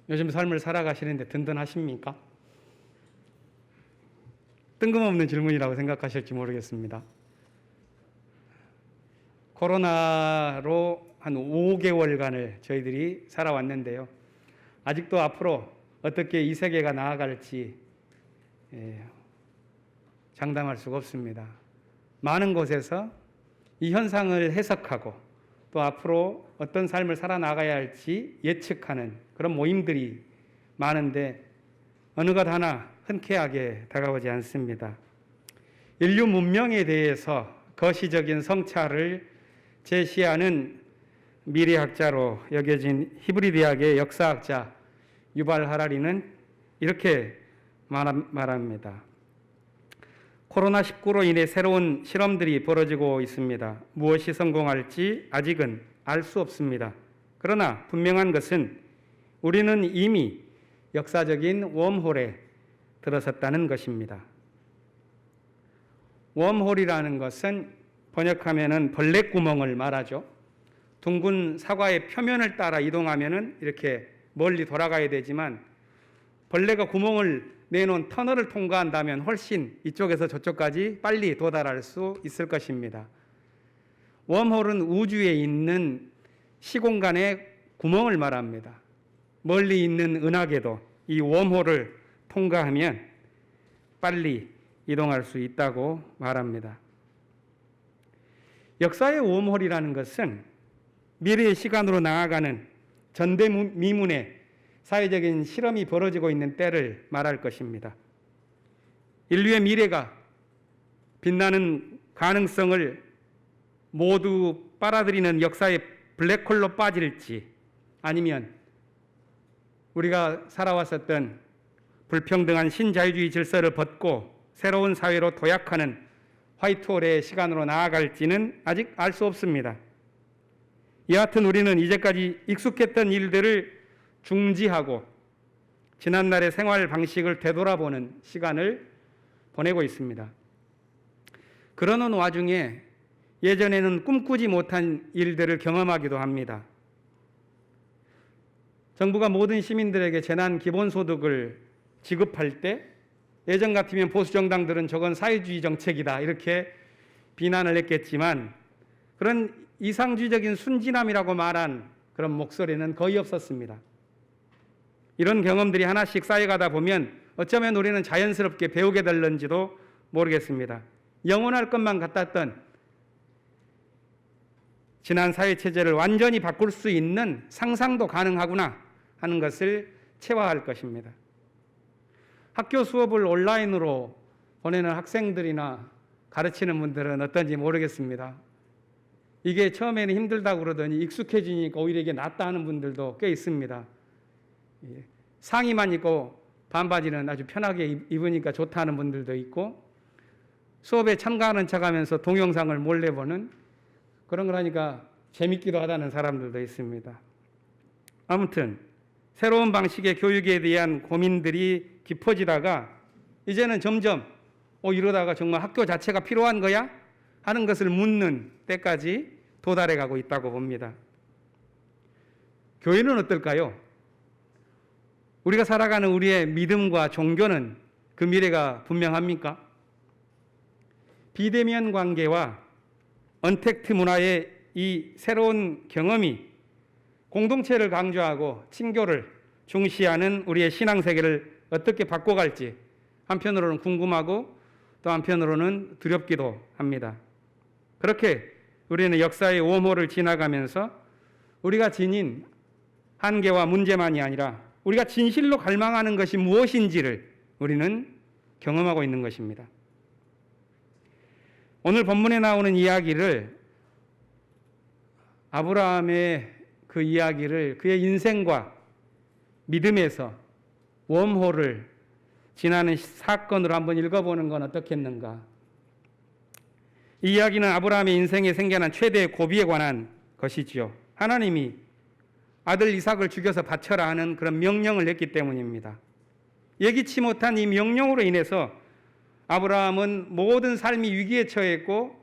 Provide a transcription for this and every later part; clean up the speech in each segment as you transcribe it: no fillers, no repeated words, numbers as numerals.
요즘 삶을 살아가시는데 든든하십니까? 뜬금없는 질문이라고 생각하실지 모르겠습니다. 코로나로 한 5개월간을 저희들이 살아왔는데요. 아직도 앞으로 어떻게 이 세계가 나아갈지 장담할 수가 없습니다. 많은 곳에서 이 현상을 해석하고 또 앞으로 어떤 삶을 살아나가야 할지 예측하는 그런 모임들이 많은데 어느 것 하나 흔쾌하게 다가오지 않습니다. 인류 문명에 대해서 거시적인 성찰을 제시하는 미래학자로 여겨진 히브리 대학의 역사학자 유발 하라리는 이렇게 말합니다. 코로나19로 인해 새로운 실험들이 벌어지고 있습니다. 무엇이 성공할지 아직은 알 수 없습니다. 그러나 분명한 것은 우리는 이미 역사적인 웜홀에 들어섰다는 것입니다. 웜홀이라는 것은 번역하면은 벌레구멍을 말하죠. 둥근 사과의 표면을 따라 이동하면은 이렇게 멀리 돌아가야 되지만 벌레가 구멍을 내놓은 터널을 통과한다면 훨씬 이쪽에서 저쪽까지 빨리 도달할 수 있을 것입니다. 웜홀은 우주에 있는 시공간의 구멍을 말합니다. 멀리 있는 은하계도 이 웜홀을 통과하면 빨리 이동할 수 있다고 말합니다. 역사의 웜홀이라는 것은 미래의 시간으로 나아가는 전대미문의 사회적인 실험이 벌어지고 있는 때를 말할 것입니다. 인류의 미래가 빛나는 가능성을 모두 빨아들이는 역사의 블랙홀로 빠질지 아니면 우리가 살아왔었던 불평등한 신자유주의 질서를 벗고 새로운 사회로 도약하는 화이트홀의 시간으로 나아갈지는 아직 알 수 없습니다. 여하튼 우리는 이제까지 익숙했던 일들을 중지하고 지난날의 생활 방식을 되돌아보는 시간을 보내고 있습니다. 그러는 와중에 예전에는 꿈꾸지 못한 일들을 경험하기도 합니다. 정부가 모든 시민들에게 재난 기본소득을 지급할 때 예전 같으면 보수 정당들은 저건 사회주의 정책이다 이렇게 비난을 했겠지만 그런 이상주의적인 순진함이라고 말한 그런 목소리는 거의 없었습니다. 이런 경험들이 하나씩 쌓여가다 보면 어쩌면 우리는 자연스럽게 배우게 될는지도 모르겠습니다. 영원할 것만 같았던 지난 사회체제를 완전히 바꿀 수 있는 상상도 가능하구나 하는 것을 체화할 것입니다. 학교 수업을 온라인으로 보내는 학생들이나 가르치는 분들은 어떤지 모르겠습니다. 이게 처음에는 힘들다고 그러더니 익숙해지니까 오히려 이게 낫다 하는 분들도 꽤 있습니다. 상의만 입고 반바지는 아주 편하게 입으니까 좋다 하는 분들도 있고 수업에 참가하는 척하면서 동영상을 몰래 보는 그런 거라니까 재밌기도 하다는 사람들도 있습니다. 아무튼 새로운 방식의 교육에 대한 고민들이 깊어지다가 이제는 점점 이러다가 정말 학교 자체가 필요한 거야? 하는 것을 묻는 때까지 도달해 가고 있다고 봅니다. 교회는 어떨까요? 우리가 살아가는 우리의 믿음과 종교는 그 미래가 분명합니까? 비대면 관계와 언택트 문화의 이 새로운 경험이 공동체를 강조하고 친교를 중시하는 우리의 신앙세계를 어떻게 바꿔갈지 한편으로는 궁금하고 또 한편으로는 두렵기도 합니다. 그렇게 우리는 역사의 웜홀을 지나가면서 우리가 지닌 한계와 문제만이 아니라 우리가 진실로 갈망하는 것이 무엇인지를 우리는 경험하고 있는 것입니다. 오늘 본문에 나오는 이야기를 아브라함의 그 이야기를 그의 인생과 믿음에서 웜홀을 지나는 사건으로 한번 읽어보는 건 어떻겠는가. 이 이야기는 아브라함의 인생에 생겨난 최대의 고비에 관한 것이지요. 하나님이 아들 이삭을 죽여서 바쳐라 하는 그런 명령을 했기 때문입니다. 예기치 못한 이 명령으로 인해서 아브라함은 모든 삶이 위기에 처했고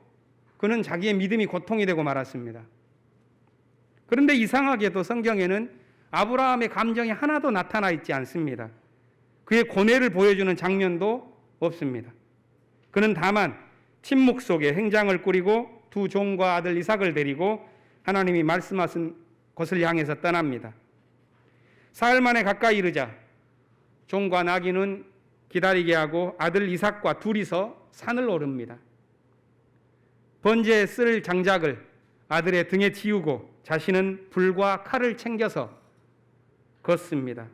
그는 자기의 믿음이 고통이 되고 말았습니다. 그런데 이상하게도 성경에는 아브라함의 감정이 하나도 나타나 있지 않습니다. 그의 고뇌를 보여주는 장면도 없습니다. 그는 다만 침묵 속에 행장을 꾸리고 두 종과 아들 이삭을 데리고 하나님이 말씀하신 곳을 향해서 떠납니다. 사흘 만에 가까이 이르자 종과 나귀는 기다리게 하고 아들 이삭과 둘이서 산을 오릅니다. 번제에 쓸 장작을 아들의 등에 지우고 자신은 불과 칼을 챙겨서 걷습니다.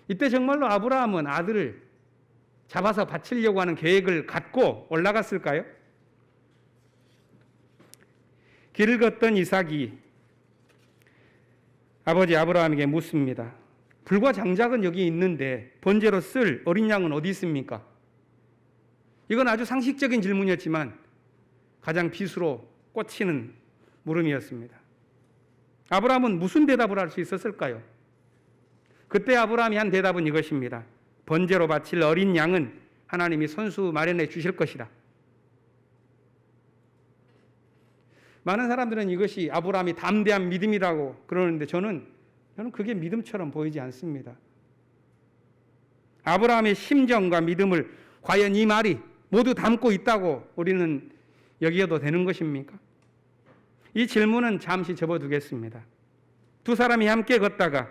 이때 정말로 아브라함은 아들을 잡아서 바치려고 하는 계획을 갖고 올라갔을까요? 길을 걷던 이삭이 아버지 아브라함에게 묻습니다. 불과 장작은 여기 있는데 번제로 쓸 어린 양은 어디 있습니까? 이건 아주 상식적인 질문이었지만 가장 빗으로 꽂히는 물음이었습니다. 아브라함은 무슨 대답을 할 수 있었을까요? 그때 아브라함이 한 대답은 이것입니다. 번제로 바칠 어린 양은 하나님이 손수 마련해 주실 것이다. 많은 사람들은 이것이 아브라함이 담대한 믿음이라고 그러는데 저는 그게 믿음처럼 보이지 않습니다. 아브라함의 심정과 믿음을 과연 이 말이 모두 담고 있다고 우리는 여기어도 되는 것입니까? 이 질문은 잠시 접어두겠습니다. 두 사람이 함께 걷다가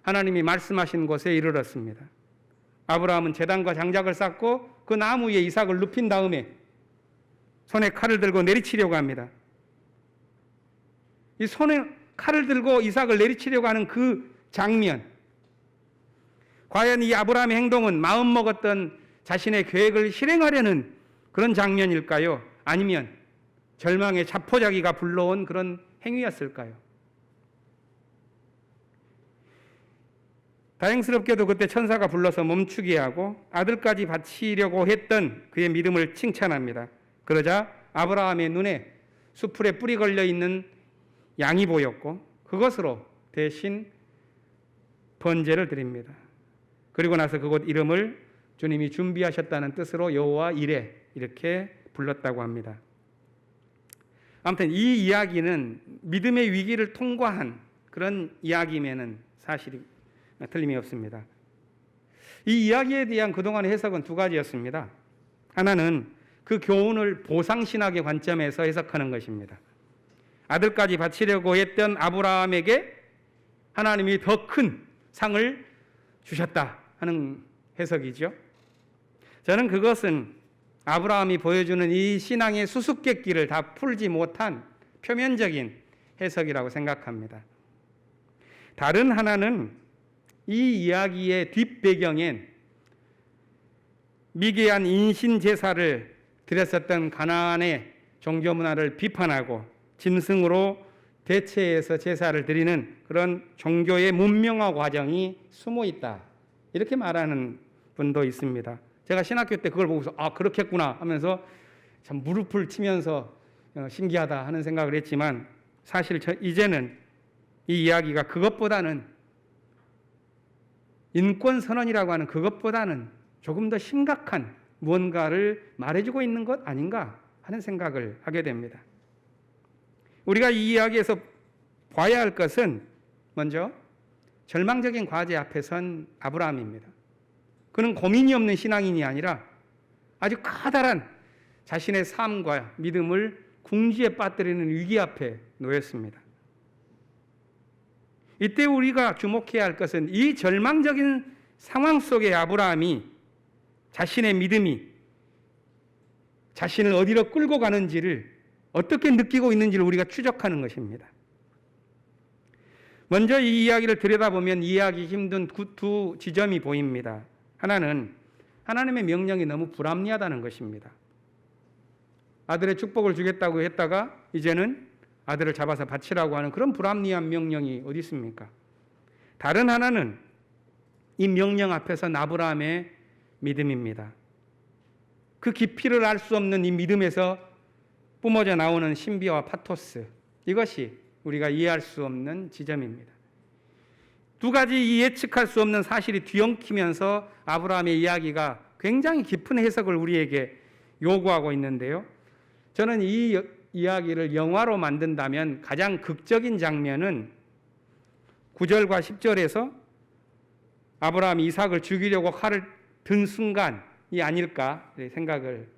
하나님이 말씀하신 곳에 이르렀습니다. 아브라함은 제단과 장작을 쌓고 그 나무 위에 이삭을 눕힌 다음에 손에 칼을 들고 내리치려고 합니다. 이 손에 칼을 들고 이삭을 내리치려고 하는 그 장면, 과연 이 아브라함의 행동은 마음먹었던 자신의 계획을 실행하려는 그런 장면일까요? 아니면 절망의 자포자기가 불러온 그런 행위였을까요? 다행스럽게도 그때 천사가 불러서 멈추게 하고 아들까지 바치려고 했던 그의 믿음을 칭찬합니다. 그러자 아브라함의 눈에 수풀에 뿔이 걸려 있는 양이 보였고 그것으로 대신 번제를 드립니다. 그리고 나서 그곳 이름을 주님이 준비하셨다는 뜻으로 여호와 이레 이렇게 불렀다고 합니다. 아무튼 이 이야기는 믿음의 위기를 통과한 그런 이야기면은 사실이 틀림이 없습니다. 이 이야기에 대한 그동안의 해석은 두 가지였습니다. 하나는 그 교훈을 보상신학의 관점에서 해석하는 것입니다. 아들까지 바치려고 했던 아브라함에게 하나님이 더 큰 상을 주셨다 하는 해석이죠. 저는 그것은 아브라함이 보여주는 이 신앙의 수수께끼를 다 풀지 못한 표면적인 해석이라고 생각합니다. 다른 하나는 이 이야기의 뒷배경엔 미개한 인신 제사를 드렸었던 가나안의 종교 문화를 비판하고 짐승으로 대체해서 제사를 드리는 그런 종교의 문명화 과정이 숨어 있다. 이렇게 말하는 분도 있습니다. 제가 신학교 때 그걸 보고서 그렇겠구나 하면서 참 무릎을 치면서 신기하다 하는 생각을 했지만 사실 이제는 이 이야기가 그것보다는 인권선언이라고 하는 그것보다는 조금 더 심각한 무언가를 말해주고 있는 것 아닌가 하는 생각을 하게 됩니다. 우리가 이 이야기에서 봐야 할 것은 먼저 절망적인 과제 앞에 선 아브라함입니다. 그는 고민이 없는 신앙인이 아니라 아주 커다란 자신의 삶과 믿음을 궁지에 빠뜨리는 위기 앞에 놓였습니다. 이때 우리가 주목해야 할 것은 이 절망적인 상황 속에 아브라함이 자신의 믿음이 자신을 어디로 끌고 가는지를 어떻게 느끼고 있는지를 우리가 추적하는 것입니다. 먼저 이 이야기를 들여다보면 이해하기 힘든 두 지점이 보입니다. 하나는 하나님의 명령이 너무 불합리하다는 것입니다. 아들의 축복을 주겠다고 했다가 이제는 아들을 잡아서 바치라고 하는 그런 불합리한 명령이 어디 있습니까? 다른 하나는 이 명령 앞에서 아브라함의 믿음입니다. 그 깊이를 알 수 없는 이 믿음에서 뿜어져 나오는 신비와 파토스, 이것이 우리가 이해할 수 없는 지점입니다. 두 가지 예측할 수 없는 사실이 뒤엉키면서 아브라함의 이야기가 굉장히 깊은 해석을 우리에게 요구하고 있는데요. 저는 이 이야기를 영화로 만든다면 가장 극적인 장면은 9절과 10절에서 아브라함이 이삭을 죽이려고 칼을 든 순간이 아닐까 생각을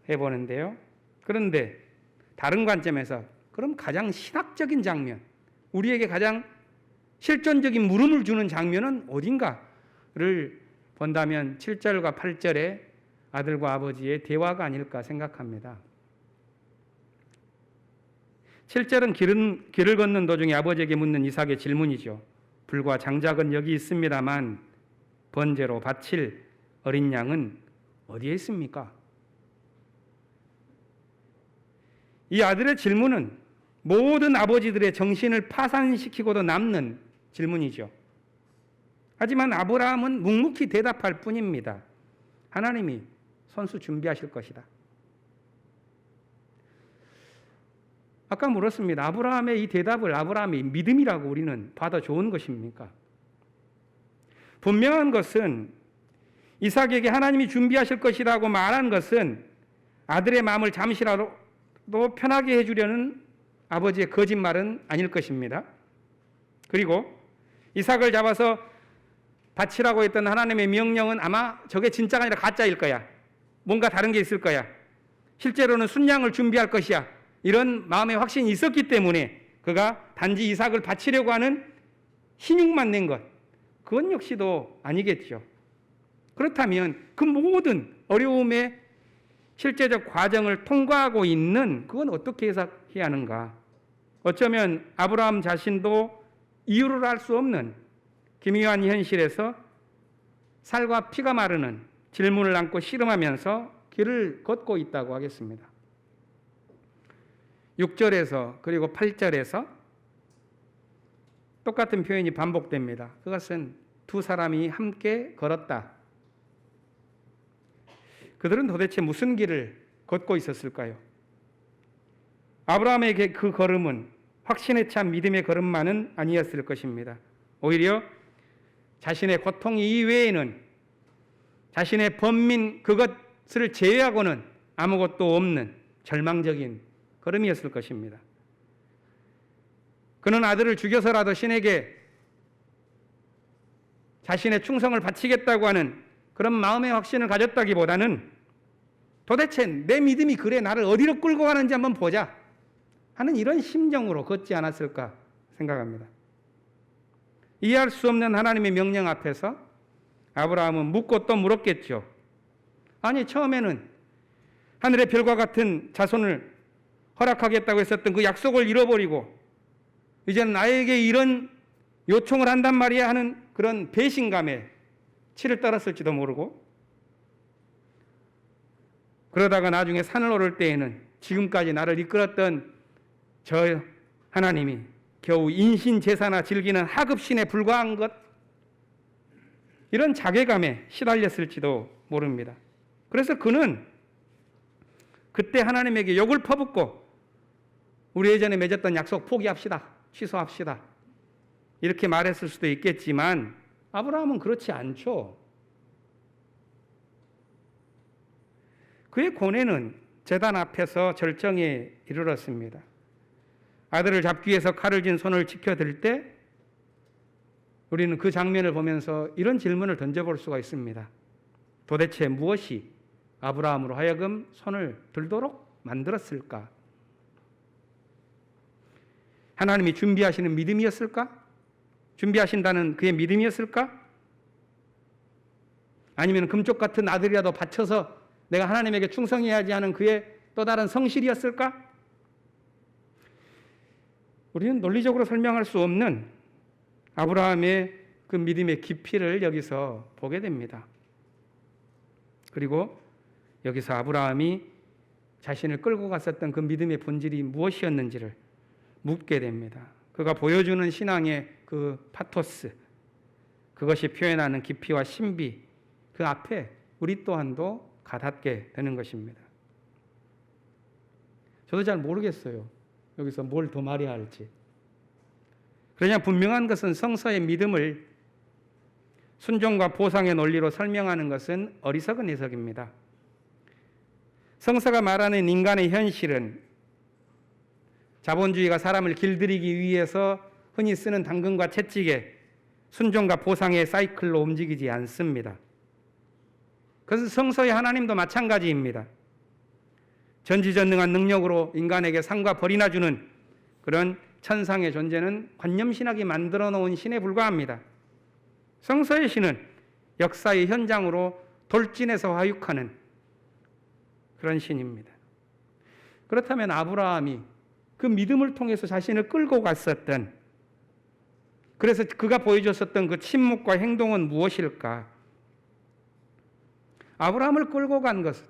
해보는데요. 그런데 다른 관점에서 그럼 가장 신학적인 장면, 우리에게 가장 실존적인 물음을 주는 장면은 어딘가를 본다면 7절과 8절의 아들과 아버지의 대화가 아닐까 생각합니다. 7절은 길을 걷는 도중에 아버지에게 묻는 이삭의 질문이죠. 불과 장작은 여기 있습니다만 번제로 바칠 어린 양은 어디에 있습니까? 이 아들의 질문은 모든 아버지들의 정신을 파산시키고도 남는 질문이죠. 하지만 아브라함은 묵묵히 대답할 뿐입니다. 하나님이 손수 준비하실 것이다. 아까 물었습니다. 아브라함의 이 대답을 아브라함의 믿음이라고 우리는 받아 좋은 것입니까? 분명한 것은 이삭에게 하나님이 준비하실 것이라고 말한 것은 아들의 마음을 잠시라도 편하게 해주려는 아버지의 거짓말은 아닐 것입니다. 그리고 이삭을 잡아서 바치라고 했던 하나님의 명령은 아마 저게 진짜가 아니라 가짜일 거야. 뭔가 다른 게 있을 거야. 실제로는 순양을 준비할 것이야. 이런 마음의 확신이 있었기 때문에 그가 단지 이삭을 바치려고 하는 신용만 낸 것, 그건 역시도 아니겠죠. 그렇다면 그 모든 어려움의 실제적 과정을 통과하고 있는 그건 어떻게 해석해야 하는가? 어쩌면 아브라함 자신도 이유를 알 수 없는 기묘한 현실에서 살과 피가 마르는 질문을 안고 씨름하면서 길을 걷고 있다고 하겠습니다. 6절에서 그리고 8절에서 똑같은 표현이 반복됩니다. 그것은 두 사람이 함께 걸었다. 그들은 도대체 무슨 길을 걷고 있었을까요? 아브라함에게 그 걸음은 확신에 찬 믿음의 걸음만은 아니었을 것입니다. 오히려 자신의 고통 이외에는 자신의 번민 그것을 제외하고는 아무것도 없는 절망적인 걸음이었을 것입니다. 그는 아들을 죽여서라도 신에게 자신의 충성을 바치겠다고 하는 그런 마음의 확신을 가졌다기보다는 도대체 내 믿음이 그래 나를 어디로 끌고 가는지 한번 보자 하는 이런 심정으로 걷지 않았을까 생각합니다. 이해할 수 없는 하나님의 명령 앞에서 아브라함은 묻고 또 물었겠죠. 아니 처음에는 하늘의 별과 같은 자손을 허락하겠다고 했었던 그 약속을 잃어버리고 이제는 나에게 이런 요청을 한단 말이야 하는 그런 배신감에 치를 떨었을지도 모르고 그러다가 나중에 산을 오를 때에는 지금까지 나를 이끌었던 저 하나님이 겨우 인신제사나 즐기는 하급신에 불과한 것 이런 자괴감에 시달렸을지도 모릅니다. 그래서 그는 그때 하나님에게 욕을 퍼붓고 우리 예전에 맺었던 약속 포기합시다. 취소합시다. 이렇게 말했을 수도 있겠지만 아브라함은 그렇지 않죠. 그의 고뇌는 제단 앞에서 절정에 이르렀습니다. 아들을 잡기 위해서 칼을 쥔 손을 지켜들 때 우리는 그 장면을 보면서 이런 질문을 던져볼 수가 있습니다. 도대체 무엇이 아브라함으로 하여금 손을 들도록 만들었을까? 하나님이 준비하시는 믿음이었을까? 준비하신다는 그의 믿음이었을까? 아니면 금쪽 같은 아들이라도 바쳐서 내가 하나님에게 충성해야지 하는 그의 또 다른 성실이었을까? 우리는 논리적으로 설명할 수 없는 아브라함의 그 믿음의 깊이를 여기서 보게 됩니다. 그리고 여기서 아브라함이 자신을 끌고 갔었던 그 믿음의 본질이 무엇이었는지를 묻게 됩니다. 그가 보여주는 신앙의 그 파토스, 그것이 표현하는 깊이와 신비, 그 앞에 우리 또한도 가닿게 되는 것입니다. 저도 잘 모르겠어요. 여기서 뭘 더 말해야 할지. 그러나 분명한 것은 성서의 믿음을 순종과 보상의 논리로 설명하는 것은 어리석은 해석입니다. 성서가 말하는 인간의 현실은 자본주의가 사람을 길들이기 위해서 흔히 쓰는 당근과 채찍의 순종과 보상의 사이클로 움직이지 않습니다. 그것은 성서의 하나님도 마찬가지입니다. 전지전능한 능력으로 인간에게 상과 벌이나 주는 그런 천상의 존재는 관념신학이 만들어 놓은 신에 불과합니다. 성서의 신은 역사의 현장으로 돌진해서 화육하는 그런 신입니다. 그렇다면 아브라함이 그 믿음을 통해서 자신을 끌고 갔었던, 그래서 그가 보여줬었던 그 침묵과 행동은 무엇일까? 아브라함을 끌고 간 것은,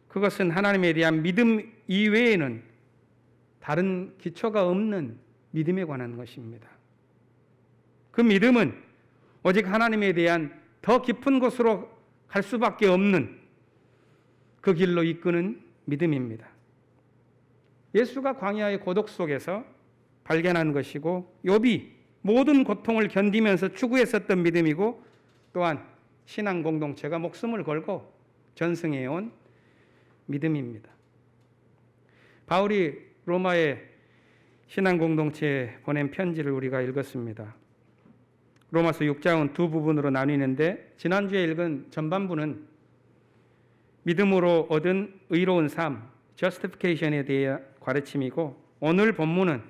그것은 하나님에 대한 믿음 이외에는 다른 기초가 없는 믿음에 관한 것입니다. 그 믿음은 오직 하나님에 대한 더 깊은 곳으로 갈 수밖에 없는 그 길로 이끄는 믿음입니다. 예수가 광야의 고독 속에서 발견한 것이고, 욥이 모든 고통을 견디면서 추구했었던 믿음이고, 또한 신앙 공동체가 목숨을 걸고 전승해온 믿음입니다. 바울이 로마의 신앙 공동체에 보낸 편지를 우리가 읽었습니다. 로마서 6장은 두 부분으로 나뉘는데, 지난주에 읽은 전반부는 믿음으로 얻은 의로운 삶, justification에 대해 가르침이고, 오늘 본문은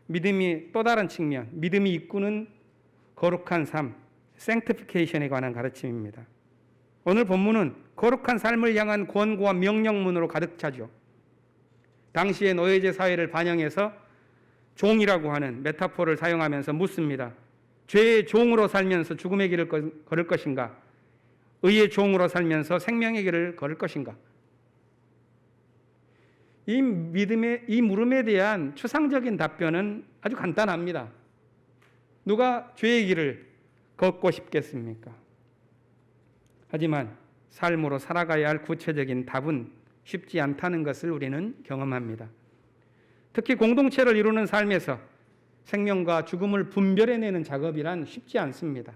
믿음이 또 다른 측면, 믿음이 이끄는 거룩한 삶, sanctification에 관한 가르침입니다. 오늘 본문은 거룩한 삶을 향한 권고와 명령문으로 가득 차죠. 당시의 노예제 사회를 반영해서 종이라고 하는 메타포를 사용하면서 묻습니다. 죄의 종으로 살면서 죽음의 길을 걸을 것인가? 의의 종으로 살면서 생명의 길을 걸을 것인가? 이 물음에 대한 추상적인 답변은 아주 간단합니다. 누가 죄의 길을 걷고 싶겠습니까? 하지만 삶으로 살아가야 할 구체적인 답은 쉽지 않다는 것을 우리는 경험합니다. 특히 공동체를 이루는 삶에서 생명과 죽음을 분별해내는 작업이란 쉽지 않습니다.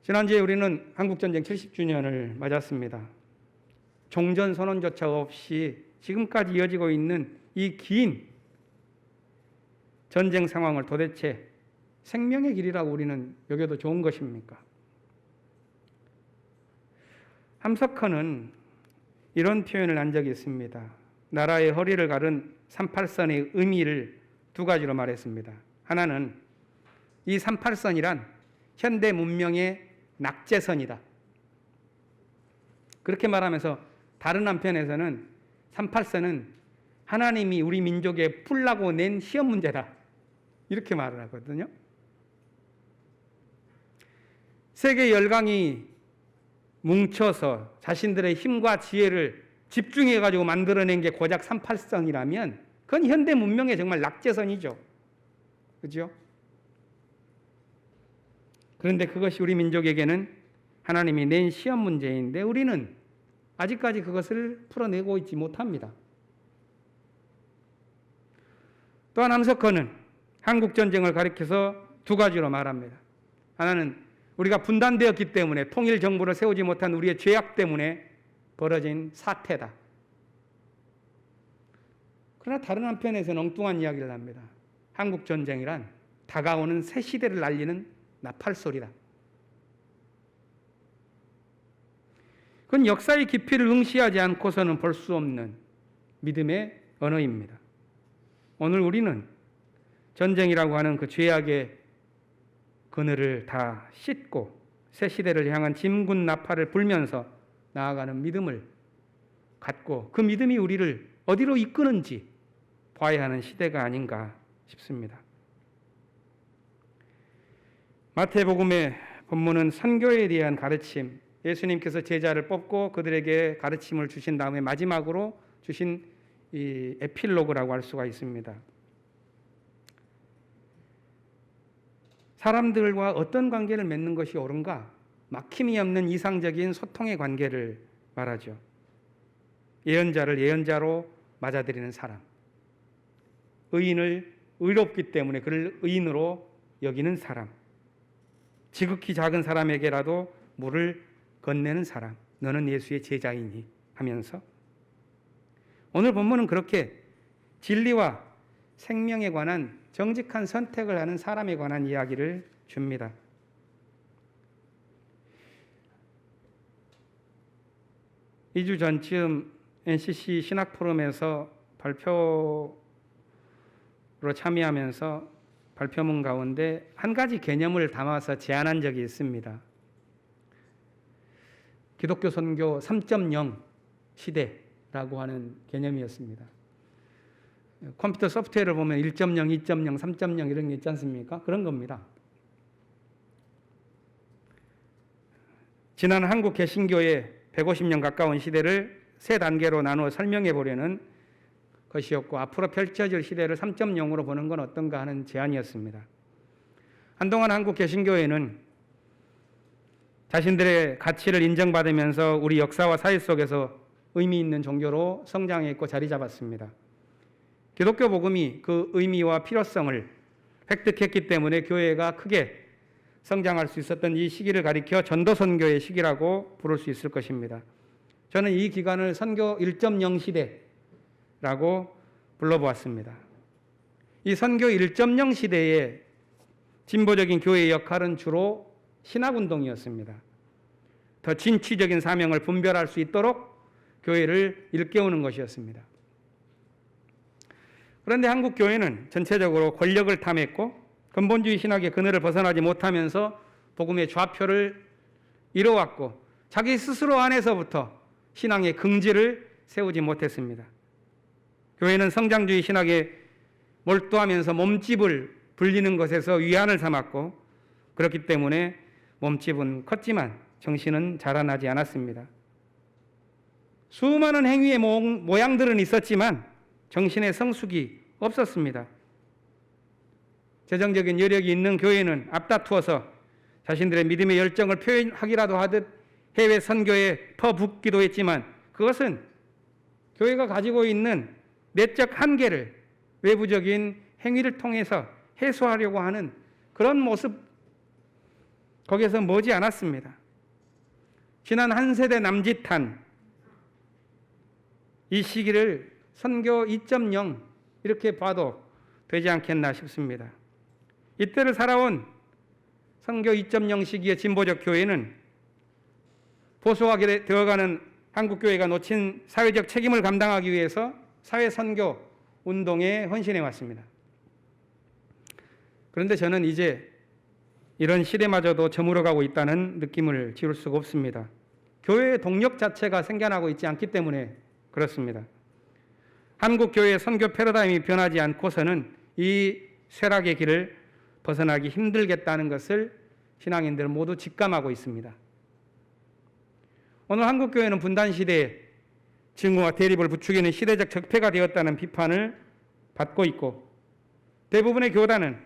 지난주에 우리는 한국전쟁 70주년을 맞았습니다. 종전선언조차 없이 지금까지 이어지고 있는 이 긴 전쟁 상황을 도대체 생명의 길이라고 우리는 여겨도 좋은 것입니까? 함석헌은 이런 표현을 한 적이 있습니다. 나라의 허리를 가른 38선의 의미를 두 가지로 말했습니다. 하나는 이 38선이란 현대 문명의 낙제선이다. 그렇게 말하면서 다른 한편에서는 38선은 하나님이 우리 민족에 풀라고 낸 시험 문제다. 이렇게 말을 하거든요. 세계 열강이 뭉쳐서 자신들의 힘과 지혜를 집중해가지고 만들어낸 게 고작 38선이라면 그건 현대 문명의 정말 낙제선이죠. 그죠? 그런데 그것이 우리 민족에게는 하나님이 낸 시험 문제인데 우리는 아직까지 그것을 풀어내고 있지 못합니다. 또한 함석헌은 한국전쟁을 가리켜서 두 가지로 말합니다. 하나는 우리가 분단되었기 때문에 통일 정부를 세우지 못한 우리의 죄악 때문에 벌어진 사태다. 그러나 다른 한편에서는 엉뚱한 이야기를 합니다. 한국전쟁이란 다가오는 새 시대를 날리는 나팔소리다. 그건 역사의 깊이를 응시하지 않고서는 볼 수 없는 믿음의 언어입니다. 오늘 우리는 전쟁이라고 하는 그 죄악의 그늘을 다 씻고 새 시대를 향한 진군 나팔을 불면서 나아가는 믿음을 갖고 그 믿음이 우리를 어디로 이끄는지 봐야 하는 시대가 아닌가 싶습니다. 마태복음의 본문은 선교에 대한 가르침, 예수님께서 제자를 뽑고 그들에게 가르침을 주신 다음에 마지막으로 주신 이 에필로그라고 할 수가 있습니다. 사람들과 어떤 관계를 맺는 것이 옳은가? 막힘이 없는 이상적인 소통의 관계를 말하죠. 예언자를 예언자로 맞아들이는 사람, 의인을 의롭기 때문에 그를 의인으로 여기는 사람, 지극히 작은 사람에게라도 물을 건네는 사람, 너는 예수의 제자이니 하면서 오늘 본문은 그렇게 진리와 생명에 관한 정직한 선택을 하는 사람에 관한 이야기를 줍니다. 이 주 전쯤 NCC 신학포럼에서 발표로 참여하면서 발표문 가운데 한 가지 개념을 담아서 제안한 적이 있습니다. 기독교 선교 3.0 시대라고 하는 개념이었습니다. 컴퓨터 소프트웨어를 보면 1.0, 2.0, 3.0 이런 게 있지 않습니까? 그런 겁니다. 지난 한국 개신교의 150년 가까운 시대를 세 단계로 나누어 설명해 보려는 것이었고, 앞으로 펼쳐질 시대를 3.0으로 보는 건 어떤가 하는 제안이었습니다. 한동안 한국 개신교회는 자신들의 가치를 인정받으면서 우리 역사와 사회 속에서 의미 있는 종교로 성장했고 자리 잡았습니다. 기독교 복음이 그 의미와 필요성을 획득했기 때문에 교회가 크게 성장할 수 있었던 이 시기를 가리켜 전도 선교의 시기라고 부를 수 있을 것입니다. 저는 이 기간을 선교 1.0 시대라고 불러보았습니다. 이 선교 1.0 시대의 진보적인 교회의 역할은 주로 신학운동이었습니다. 더 진취적인 사명을 분별할 수 있도록 교회를 일깨우는 것이었습니다. 그런데 한국 교회는 전체적으로 권력을 탐했고 근본주의 신학의 그늘을 벗어나지 못하면서 복음의 좌표를 이뤄왔고 자기 스스로 안에서부터 신앙의 긍지를 세우지 못했습니다. 교회는 성장주의 신학에 몰두하면서 몸집을 불리는 것에서 위안을 삼았고 그렇기 때문에 몸집은 컸지만 정신은 자라나지 않았습니다. 수많은 행위의 모양들은 있었지만 정신의 성숙이 없었습니다. 재정적인 여력이 있는 교회는 앞다투어서 자신들의 믿음의 열정을 표현하기라도 하듯 해외 선교에 퍼붓기도 했지만 그것은 교회가 가지고 있는 내적 한계를 외부적인 행위를 통해서 해소하려고 하는 그런 모습, 거기에서 머지 않았습니다. 지난 한 세대 남짓한 이 시기를 선교 2.0 이렇게 봐도 되지 않겠나 싶습니다. 이때를 살아온 선교 2.0 시기의 진보적 교회는 보수하게 되어가는 한국교회가 놓친 사회적 책임을 감당하기 위해서 사회선교 운동에 헌신해 왔습니다. 그런데 저는 이제 이런 시대마저도 저물어가고 있다는 느낌을 지울 수가 없습니다. 교회의 동력 자체가 생겨나고 있지 않기 때문에 그렇습니다. 한국교회의 선교 패러다임이 변하지 않고서는 이 쇠락의 길을 벗어나기 힘들겠다는 것을 신앙인들 모두 직감하고 있습니다. 오늘 한국교회는 분단시대에 증오와 대립을 부추기는 시대적 적폐가 되었다는 비판을 받고 있고 대부분의 교단은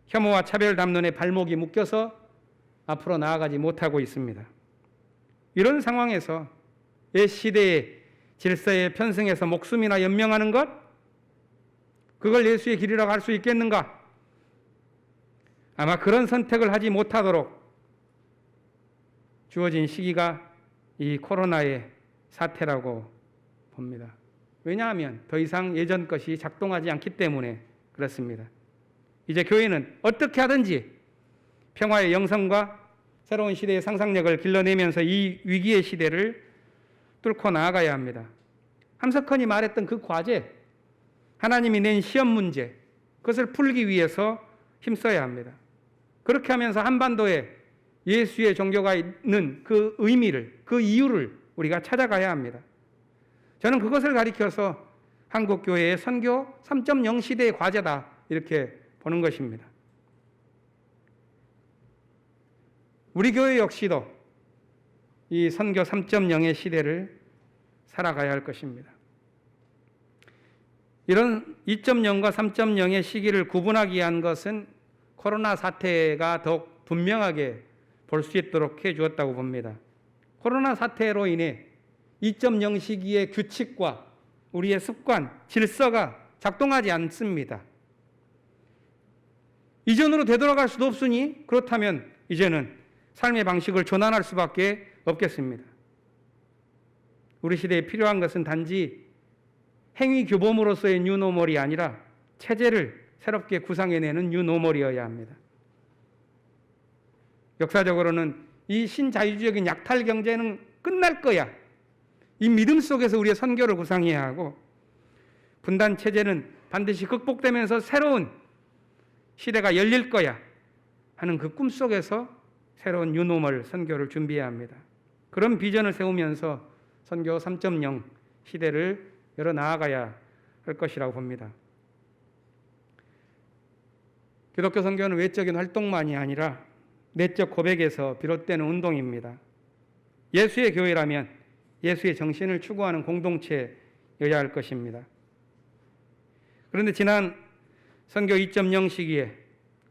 혐오와 차별 담론에 발목이 묶여서 앞으로 나아가지 못하고 있습니다. 이런 상황에서 옛 시대의 질서에 편승해서 목숨이나 연명하는 것? 그걸 예수의 길이라고 할 수 있겠는가? 아마 그런 선택을 하지 못하도록 주어진 시기가 이 코로나의 사태라고 봅니다. 왜냐하면 더 이상 예전 것이 작동하지 않기 때문에 그렇습니다. 이제 교회는 어떻게 하든지 평화의 영성과 새로운 시대의 상상력을 길러내면서 이 위기의 시대를 뚫고 나아가야 합니다. 함석헌이 말했던 그 과제, 하나님이 낸 시험 문제, 그것을 풀기 위해서 힘써야 합니다. 그렇게 하면서 한반도에 예수의 종교가 있는 그 의미를, 그 이유를 우리가 찾아가야 합니다. 저는 그것을 가리켜서 한국교회의 선교 3.0 시대의 과제다 이렇게 보는 것입니다. 우리 교회 역시도 이 선교 3.0의 시대를 살아가야 할 것입니다. 이런 2.0과 3.0의 시기를 구분하기 위한 것은 코로나 사태가 더욱 분명하게 볼 수 있도록 해주었다고 봅니다. 코로나 사태로 인해 2.0 시기의 규칙과 우리의 습관, 질서가 작동하지 않습니다. 이전으로 되돌아갈 수도 없으니 그렇다면 이제는 삶의 방식을 전환할 수밖에 없겠습니다. 우리 시대에 필요한 것은 단지 행위 규범으로서의 뉴노멀이 아니라 체제를 새롭게 구상해내는 뉴노멀이어야 합니다. 역사적으로는 이 신자유주의적인 약탈 경제는 끝날 거야. 이 믿음 속에서 우리의 선교를 구상해야 하고, 분단 체제는 반드시 극복되면서 새로운 시대가 열릴 거야 하는 그 꿈 속에서 새로운 뉴노멀 선교를 준비해야 합니다. 그런 비전을 세우면서 선교 3.0 시대를 열어 나아가야 할 것이라고 봅니다. 기독교 선교는 외적인 활동만이 아니라 내적 고백에서 비롯되는 운동입니다. 예수의 교회라면 예수의 정신을 추구하는 공동체여야 할 것입니다. 그런데 지난 선교 2.0 시기에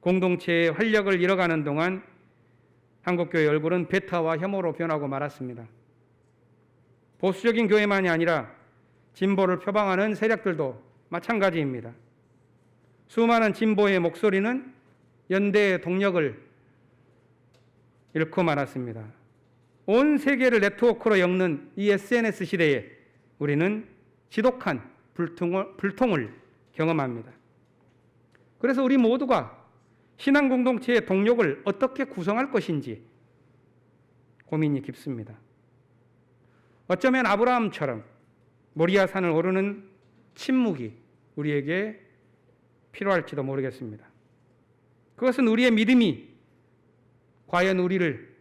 공동체의 활력을 잃어가는 동안 한국교회 얼굴은 배타와 혐오로 변하고 말았습니다. 보수적인 교회만이 아니라 진보를 표방하는 세력들도 마찬가지입니다. 수많은 진보의 목소리는 연대의 동력을 잃고 말았습니다. 온 세계를 네트워크로 엮는 이 SNS 시대에 우리는 지독한 불통을 경험합니다. 그래서 우리 모두가 신앙 공동체의 동력을 어떻게 구성할 것인지 고민이 깊습니다. 어쩌면 아브라함처럼 모리아 산을 오르는 침묵이 우리에게 필요할지도 모르겠습니다. 그것은 우리의 믿음이 과연 우리를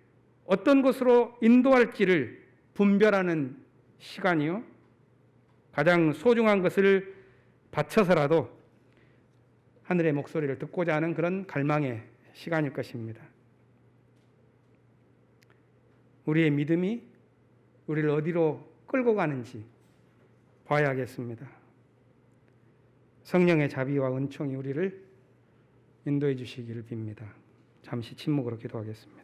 어떤 곳으로 인도할지를 분별하는 시간이요, 가장 소중한 것을 바쳐서라도 하늘의 목소리를 듣고자 하는 그런 갈망의 시간일 것입니다. 우리의 믿음이 우리를 어디로 끌고 가는지 봐야겠습니다. 성령의 자비와 은총이 우리를 인도해 주시기를 빕니다. 잠시 침묵으로 기도하겠습니다.